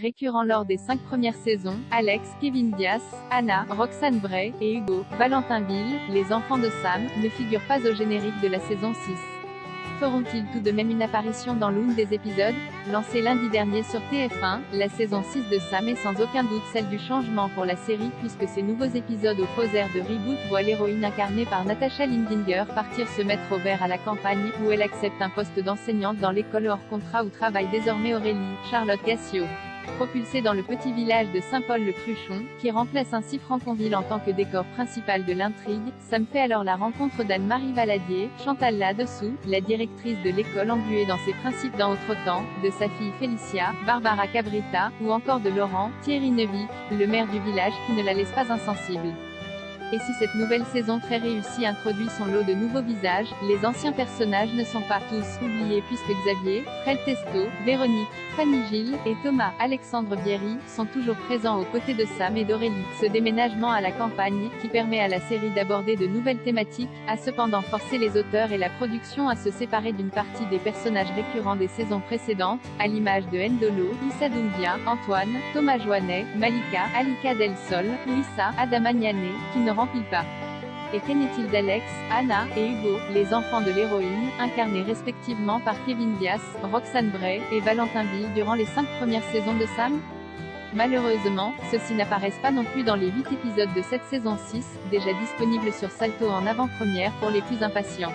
Récurrents lors des 5 premières saisons, Alex, Kevin Diaz, Anna, Roxane Bray, et Hugo, Valentin Bill, les enfants de Sam, ne figurent pas au générique de la saison 6. Feront-ils tout de même une apparition dans l'une des épisodes? Lancée lundi dernier sur TF1, la saison 6 de Sam est sans aucun doute celle du changement pour la série puisque ces nouveaux épisodes au faux air de reboot voient l'héroïne incarnée par Natasha Lindinger partir se mettre au vert à la campagne, où elle accepte un poste d'enseignante dans l'école hors contrat où travaille désormais Aurélie, Charlotte Gassio. Propulsée dans le petit village de Saint-Paul-le-Cruchon, qui remplace ainsi Franconville en tant que décor principal de l'intrigue, Sam fait alors la rencontre d'Anne-Marie Valadier, Chantal là-dessous, la directrice de l'école engluée dans ses principes d'un autre temps, de sa fille Félicia, Barbara Cabrita, ou encore de Laurent, Thierry Neuvy, le maire du village qui ne la laisse pas insensible. Et si cette nouvelle saison très réussie introduit son lot de nouveaux visages, les anciens personnages ne sont pas tous oubliés puisque Xavier, Fred Testo, Véronique, Fanny Gilles, et Thomas, Alexandre Bierry, sont toujours présents aux côtés de Sam et d'Aurélie. Ce déménagement à la campagne, qui permet à la série d'aborder de nouvelles thématiques, a cependant forcé les auteurs et la production à se séparer d'une partie des personnages récurrents des saisons précédentes, à l'image de Ndolo, Issa Doumbia, Antoine, Thomas Joannet, Malika, Alika Del Sol, Lisa, Adama Niané, qui ne remplit pas. Et qu'en est-il d'Alex, Anna, et Hugo, les enfants de l'héroïne, incarnés respectivement par Kevin Diaz, Roxane Bray, et Valentin Bill durant les 5 premières saisons de Sam? Malheureusement, ceux-ci n'apparaissent pas non plus dans les 8 épisodes de cette saison 6, déjà disponibles sur Salto en avant-première pour les plus impatients.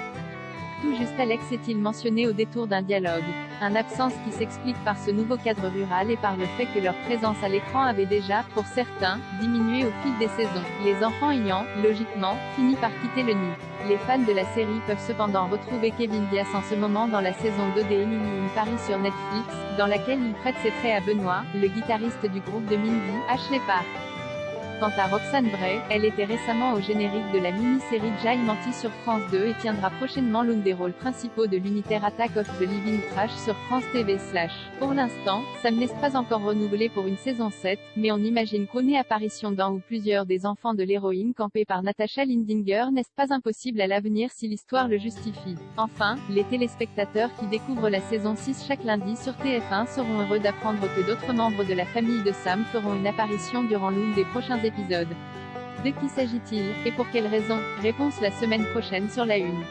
Tout juste Alex est-il mentionné au détour d'un dialogue. Une absence qui s'explique par ce nouveau cadre rural et par le fait que leur présence à l'écran avait déjà, pour certains, diminué au fil des saisons, les enfants ayant, logiquement, fini par quitter le nid. Les fans de la série peuvent cependant retrouver Kevin Diaz en ce moment dans la saison 2 d'Emily in Paris sur Netflix, dans laquelle il prête ses traits à Benoît, le guitariste du groupe de Mindy, Ashley Park. Quant à Roxane Bray, elle était récemment au générique de la mini-série Jaimanti sur France 2 et tiendra prochainement l'un des rôles principaux de l'unitaire Attack of the Living Trash sur France TV/. Pour l'instant, Sam n'est pas encore renouvelé pour une saison 7, mais on imagine qu'une apparition dans ou plusieurs des enfants de l'héroïne campés par Natasha Lindinger n'est pas impossible à l'avenir si l'histoire le justifie. Enfin, les téléspectateurs qui découvrent la saison 6 chaque lundi sur TF1 seront heureux d'apprendre que d'autres membres de la famille de Sam feront une apparition durant l'une des prochains épisodes. De qui s'agit-il, et pour quelle raison? Réponse la semaine prochaine sur La Une.